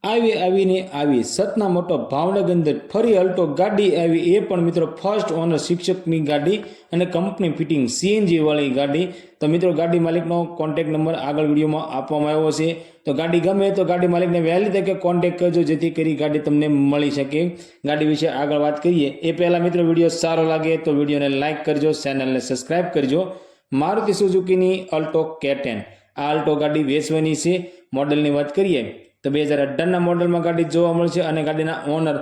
આવી સતના મોટો ભાવનગર અંદર ફરી અલ્ટો ગાડી આવી, એ પણ મિત્રો ફર્સ્ટ ઓનર શિક્ષકની ગાડી અને કંપની ફિટિંગ સીએનજી વાળી ગાડી. તો મિત્રો ગાડી માલિકનો કોન્ટેક્ટ નંબર આગળ વિડીયોમાં આપવામાં આવ્યો છે. તો ગાડી ગમે તો ગાડી માલિકને વહેલી તકે કોન્ટેક્ટ કરજો, જેથી કરી ગાડી તમને મળી શકે. ગાડી વિશે આગળ વાત કરીએ એ પહેલાં મિત્રો વિડીયો સારો લાગે તો વિડીયોને લાઇક કરજો, ચેનલને સબસ્ક્રાઈબ કરજો. મારુતિ સુઝુકીની અલ્ટો K10 આ અલ્ટો ગાડી વેચવાની છે. મોડલની વાત કરીએ તો 2018ના મોડલમાં ગાડી જોવા મળશે અને ગાડીના ઓનર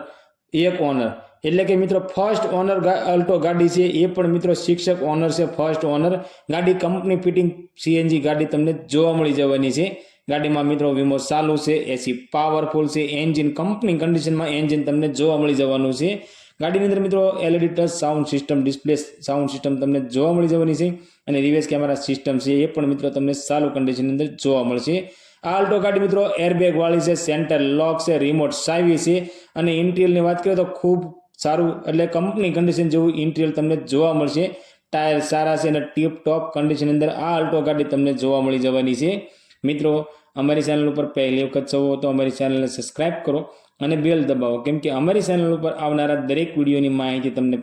એક ઓનર એટલે કે મિત્રો ફર્સ્ટ ઓનર અલ્ટો ગાડી છે. એ પણ મિત્રો શિક્ષક ઓનર છે, ફર્સ્ટ ઓનર ગાડી કંપની ફિટિંગ સીએનજી ગાડી તમને જોવા મળી જવાની છે. ગાડીમાં મિત્રો વીમો ચાલુ છે, એસી પાવરફુલ છે, એન્જિન કંપની કન્ડિશનમાં એન્જિન તમને જોવા મળી જવાનું છે. ગાડીની અંદર મિત્રો LED touch sound system, display sound system તમને જોવા મળી જવાની છે અને રિવર્સ કેમેરા સિસ્ટમ છે એ પણ મિત્રો તમને ચાલુ કન્ડિશનની અંદર જોવા મળશે. આ અલ્ટો ગાડી મિત્રો એરબેગ વાળી છે, સેન્ટર લોક છે, રિમોટ ચાવી છે અને ઇન્ટિરિયરની વાત કરીએ તો ખૂબ સારું એટલે કંપની કન્ડિશન જેવું ઇન્ટિરિયર તમને જોવા મળશે. ટાયર સારા છે અને ટીપ ટોપ કન્ડિશનની અંદર આ અલ્ટો ગાડી તમને જોવા મળી જવાની છે. મિત્રો અમારી ચેનલ ઉપર પહેલી વખત છો તો અમારી ચેનલને સબસ્ક્રાઈબ કરો અને બેલ દબાવો, કેમ કે અમારી ચેનલ ઉપર આવનારા દરેક વિડીયોની માહિતી તમને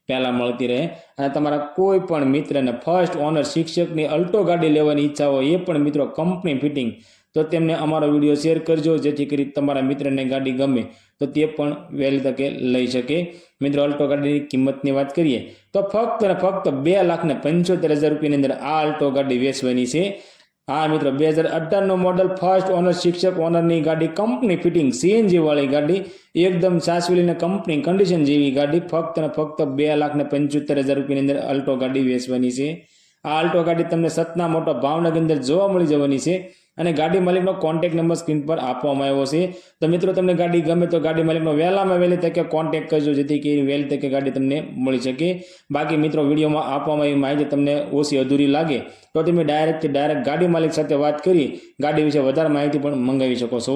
પહેલાં મળતી રહે. અને તમારા કોઈ પણ મિત્રને ફર્સ્ટ ઓનર શિક્ષકની અલ્ટો ગાડી લેવાની ઈચ્છા હોય, એ પણ મિત્રો કંપની ફિટિંગ, તો તેમને અમારો વિડીયો શેર કરજો, જેથી કરી તમારા મિત્રને ગાડી ગમે તો તે પણ વહેલી તકે લઈ શકે. મિત્રો અલ્ટો ગાડીની કિંમતની વાત કરીએ તો ફક્ત અને ફક્ત 2,75,000 રૂપિયાની અંદર આ અલ્ટો ગાડી વેચવાની છે. હા મિત્રો 2018નો મોડલ ફર્સ્ટ ઓનર શિક્ષક ઓનરની ગાડી કંપની ફિટિંગ સીએનજી વાળી ગાડી, એકદમ સાસવેલીને કંપની કન્ડિશન જેવી ગાડી ફક્ત અને ફક્ત 2,75,000 રૂપિયાની અંદર અલ્ટો ગાડી વેચવાની છે. આ અલ્ટો ગાડી તમને સતના મોટો ભાવનગર અંદર જોવા મળી જવાની છે અને ગાડી માલિકનો કોન્ટેક્ટ નંબર સ્ક્રીન પર આપવામાં આવ્યો છે. તો મિત્રો તમને ગાડી ગમે તો ગાડી માલિકનો વહેલામાં વહેલી તકે કોન્ટેક્ટ કરજો, જેથી કે વહેલી તકે ગાડી તમને મળી શકે. બાકી મિત્રો વિડીયોમાં આપવામાં આવી માહિતી તમને ઓછી અધૂરી લાગે તો તમે ડાયરેક્ટ ગાડી માલિક સાથે વાત કરી ગાડી વિશે વધારે માહિતી પણ મંગાવી શકો છો.